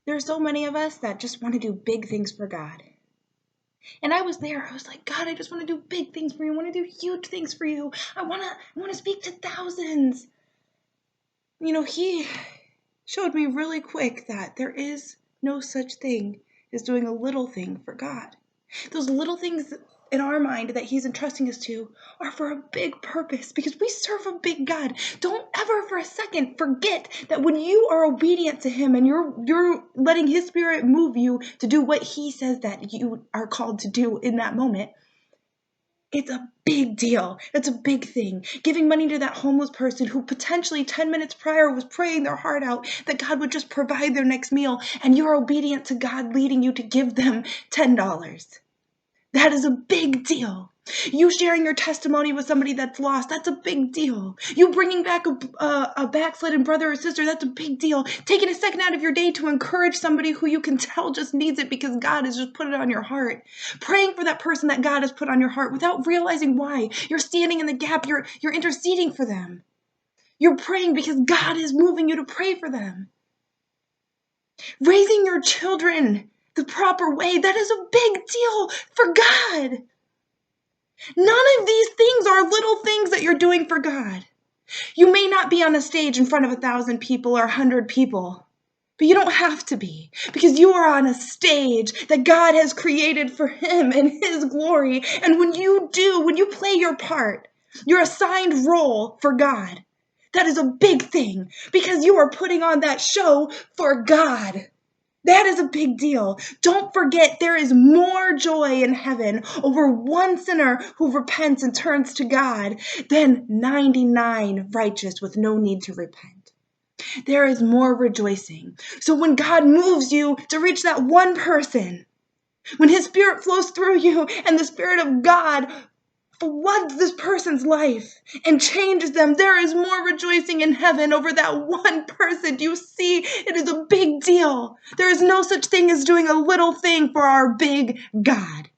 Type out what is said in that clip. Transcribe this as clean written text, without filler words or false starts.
There are so many of us that just want to do big things for God. And I was there. I was like, God, I just want to do big things for you. I want to do huge things for you. I want to speak to thousands. He showed me really quick that there is no such thing as doing a little thing for God. Those little things in our mind that he's entrusting us to are for a big purpose because we serve a big God. Don't ever for a second forget that when you are obedient to him and you're letting his spirit move you to do what he says that you are called to do in that moment, it's a big deal. It's a big thing. Giving money to that homeless person who potentially 10 minutes prior was praying their heart out that God would just provide their next meal, and you're obedient to God leading you to give them $10. That is a big deal. You sharing your testimony with somebody that's lost, that's a big deal. You bringing back a backslidden brother or sister, that's a big deal. Taking a second out of your day to encourage somebody who you can tell just needs it because God has just put it on your heart. Praying for that person that God has put on your heart without realizing why. You're standing in the gap. You're interceding for them. You're praying because God is moving you to pray for them. Raising your children the proper way, that is a big deal for God. None of these things are little things that you're doing for God. You may not be on a stage in front of 1,000 people or 100 people, but you don't have to be because you are on a stage that God has created for him and his glory. And when you play your part, your assigned role for God, that is a big thing because you are putting on that show for God. That is a big deal. Don't forget there is more joy in heaven over one sinner who repents and turns to God than 99 righteous with no need to repent. There is more rejoicing. So when God moves you to reach that one person, when his spirit flows through you and the spirit of God floods this person's life and changes them, there is more rejoicing in heaven over that one person. Do you see? It is a big deal. There is no such thing as doing a little thing for our big God.